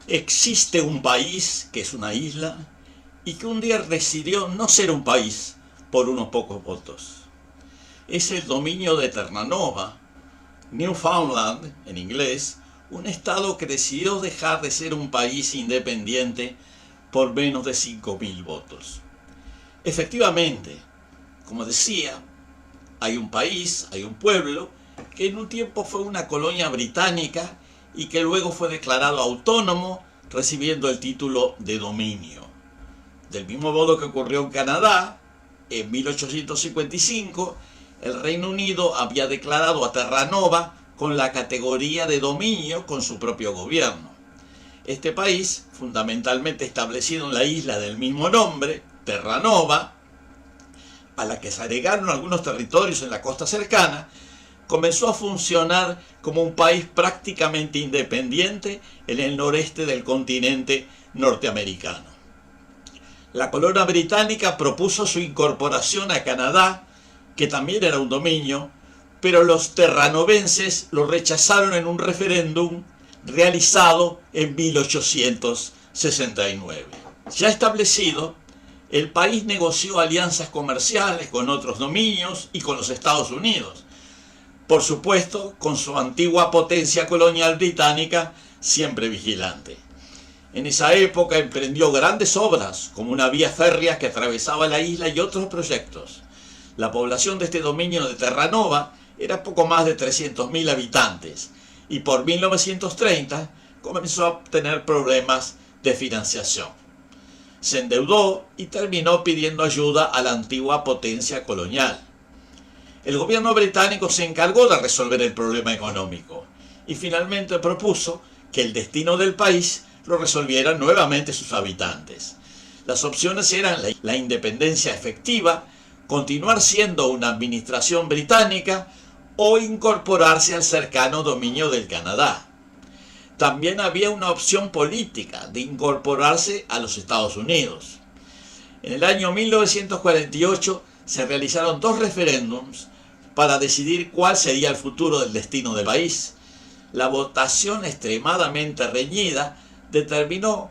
Existe un país que es una isla y que un día decidió no ser un país por unos pocos votos. Es el dominio de Terranova, Newfoundland en inglés, un estado que decidió dejar de ser un país independiente por menos de 5.000 votos. Efectivamente, como decía, hay un país, hay un pueblo que en un tiempo fue una colonia británica y que luego fue declarado autónomo, recibiendo el título de dominio. Del mismo modo que ocurrió en Canadá, en 1855, el Reino Unido había declarado a Terranova con la categoría de dominio con su propio gobierno. Este país, fundamentalmente establecido en la isla del mismo nombre, Terranova, a la que se agregaron algunos territorios en la costa cercana, comenzó a funcionar como un país prácticamente independiente en el noreste del continente norteamericano. La colonia británica propuso su incorporación a Canadá, que también era un dominio, pero los terranovenses lo rechazaron en un referéndum realizado en 1869. Ya establecido, el país negoció alianzas comerciales con otros dominios y con los Estados Unidos. Por supuesto, con su antigua potencia colonial británica siempre vigilante. En esa época emprendió grandes obras, como una vía férrea que atravesaba la isla y otros proyectos. La población de este dominio de Terranova era poco más de 300.000 habitantes y por 1930 comenzó a tener problemas de financiación. Se endeudó y terminó pidiendo ayuda a la antigua potencia colonial. El gobierno británico se encargó de resolver el problema económico y finalmente propuso que el destino del país lo resolvieran nuevamente sus habitantes. Las opciones eran la independencia efectiva, continuar siendo una administración británica o incorporarse al cercano dominio del Canadá. También había una opción política de incorporarse a los Estados Unidos. En el año 1948 se realizaron 2 referéndums para decidir cuál sería el futuro del destino del país. La votación extremadamente reñida determinó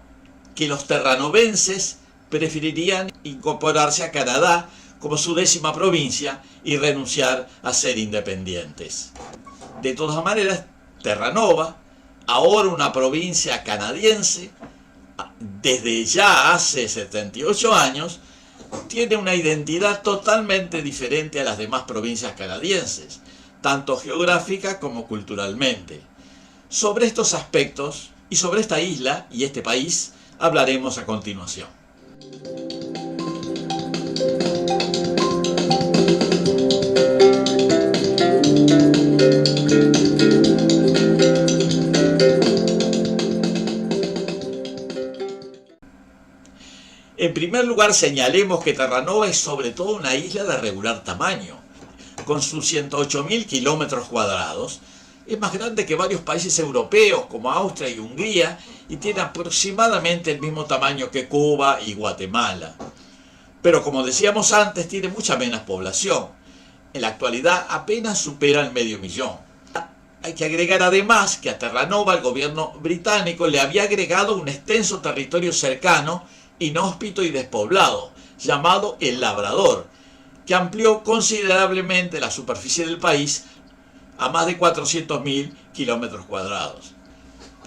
que los terranovenses preferirían incorporarse a Canadá como su 10ª provincia y renunciar a ser independientes. De todas maneras, Terranova, ahora una provincia canadiense, desde ya hace 78 años, tiene una identidad totalmente diferente a las demás provincias canadienses, tanto geográfica como culturalmente. Sobre estos aspectos y sobre esta isla y este país hablaremos a continuación. En primer lugar, señalemos que Terranova es sobre todo una isla de regular tamaño. Con sus 108.000 kilómetros cuadrados, es más grande que varios países europeos como Austria y Hungría y tiene aproximadamente el mismo tamaño que Cuba y Guatemala. Pero como decíamos antes, tiene mucha menos población. En la actualidad apenas supera el 500.000. Hay que agregar además que a Terranova el gobierno británico le había agregado un extenso territorio cercano, inhóspito y despoblado, llamado El Labrador, que amplió considerablemente la superficie del país a más de 400.000 kilómetros cuadrados.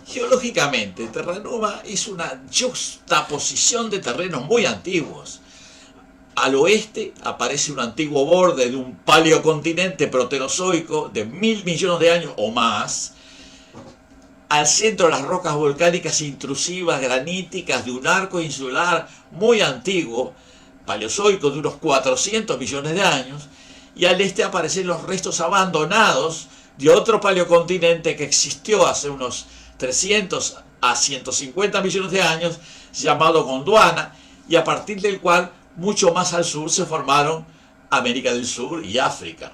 Geológicamente, Terranova es una juxtaposición de terrenos muy antiguos. Al oeste aparece un antiguo borde de un paleocontinente proterozoico de 1.000 millones de años o más. Al centro, las rocas volcánicas intrusivas graníticas de un arco insular muy antiguo, paleozoico de unos 400 millones de años, y al este aparecen los restos abandonados de otro paleocontinente que existió hace unos 300 a 150 millones de años, llamado Gondwana, y a partir del cual mucho más al sur se formaron América del Sur y África.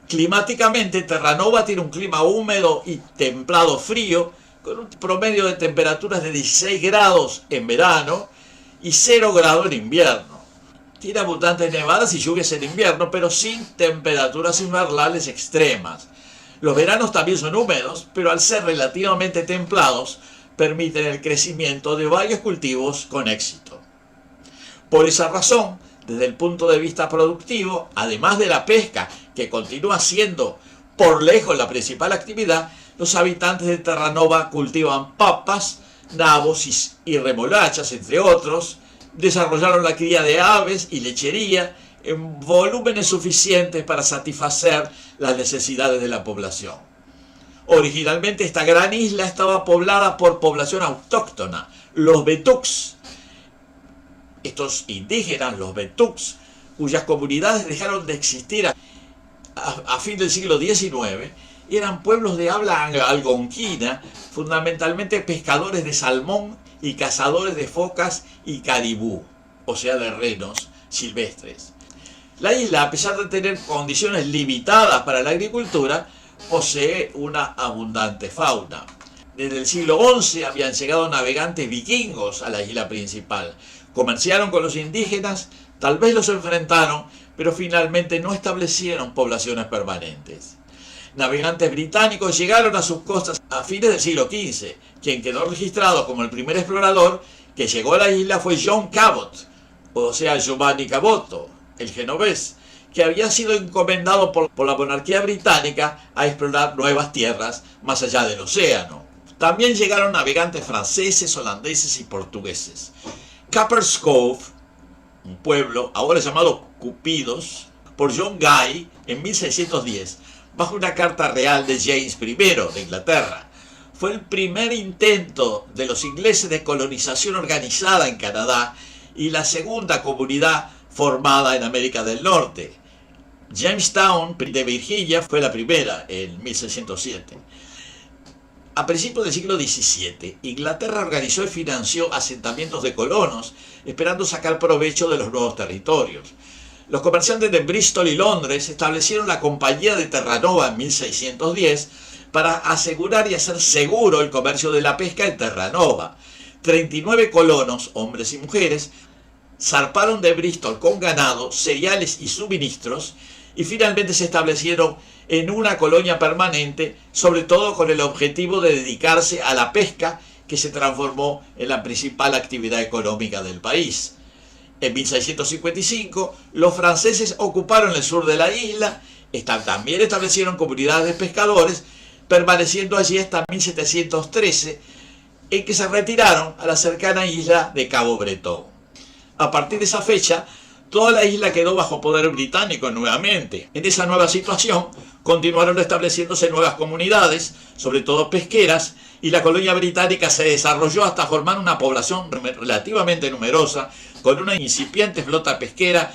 Climáticamente, Terranova tiene un clima húmedo y templado frío, con un promedio de temperaturas de 16 grados en verano y 0 grados en invierno. Tiene abundantes nevadas y lluvias en invierno, pero sin temperaturas invernales extremas. Los veranos también son húmedos, pero al ser relativamente templados, permiten el crecimiento de varios cultivos con éxito. Por esa razón, desde el punto de vista productivo, además de la pesca, que continúa siendo por lejos la principal actividad, los habitantes de Terranova cultivan papas, nabos y remolachas, entre otros, desarrollaron la cría de aves y lechería en volúmenes suficientes para satisfacer las necesidades de la población. Originalmente esta gran isla estaba poblada por población autóctona, los betuks. Estos indígenas, los betuks, cuyas comunidades dejaron de existir a fin del siglo XIX, eran pueblos de habla algonquina, fundamentalmente pescadores de salmón y cazadores de focas y caribú, o sea, de renos silvestres. La isla, a pesar de tener condiciones limitadas para la agricultura, posee una abundante fauna. Desde el siglo XI habían llegado navegantes vikingos a la isla principal. Comerciaron con los indígenas, tal vez los enfrentaron, pero finalmente no establecieron poblaciones permanentes. Navegantes británicos llegaron a sus costas a fines del siglo XV. Quien quedó registrado como el primer explorador que llegó a la isla fue John Cabot, o sea, Giovanni Caboto, el genovés, que había sido encomendado por la monarquía británica a explorar nuevas tierras más allá del océano. También llegaron navegantes franceses, holandeses y portugueses. Capper's Cove, un pueblo ahora llamado Cupidos, por John Guy en 1610, bajo una carta real de James I de Inglaterra. Fue el primer intento de los ingleses de colonización organizada en Canadá y la segunda comunidad formada en América del Norte. Jamestown de Virginia fue la primera en 1607. A principios del siglo XVII, Inglaterra organizó y financió asentamientos de colonos, esperando sacar provecho de los nuevos territorios. Los comerciantes de Bristol y Londres establecieron la Compañía de Terranova en 1610 para asegurar y hacer seguro el comercio de la pesca en Terranova. 39 colonos, hombres y mujeres, zarparon de Bristol con ganado, cereales y suministros y finalmente se establecieron en una colonia permanente, sobre todo con el objetivo de dedicarse a la pesca, que se transformó en la principal actividad económica del país. En 1655, los franceses ocuparon el sur de la isla, también establecieron comunidades de pescadores, permaneciendo allí hasta 1713, en que se retiraron a la cercana isla de Cabo Bretón. A partir de esa fecha, toda la isla quedó bajo poder británico nuevamente. En esa nueva situación, continuaron estableciéndose nuevas comunidades, sobre todo pesqueras, y la colonia británica se desarrolló hasta formar una población relativamente numerosa, con una incipiente flota pesquera,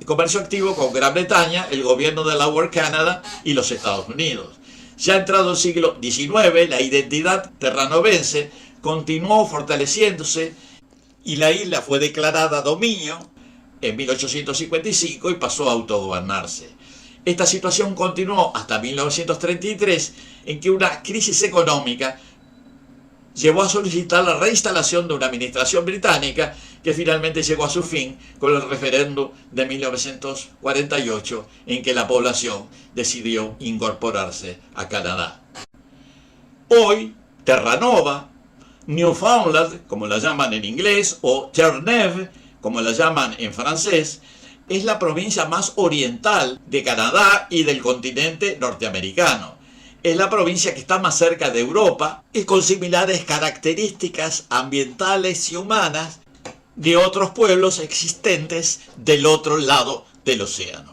comercio activo con Gran Bretaña, el gobierno de Lower Canada y los Estados Unidos. Ya entrado el siglo XIX, la identidad terranovense continuó fortaleciéndose y la isla fue declarada dominio en 1855 y pasó a autogobernarse. Esta situación continuó hasta 1933, en que una crisis económica llevó a solicitar la reinstalación de una administración británica que finalmente llegó a su fin con el referéndum de 1948, en que la población decidió incorporarse a Canadá. Hoy, Terranova, Newfoundland, como la llaman en inglés, o Terre-Neuve, como la llaman en francés, es la provincia más oriental de Canadá y del continente norteamericano. Es la provincia que está más cerca de Europa y con similares características ambientales y humanas de otros pueblos existentes del otro lado del océano.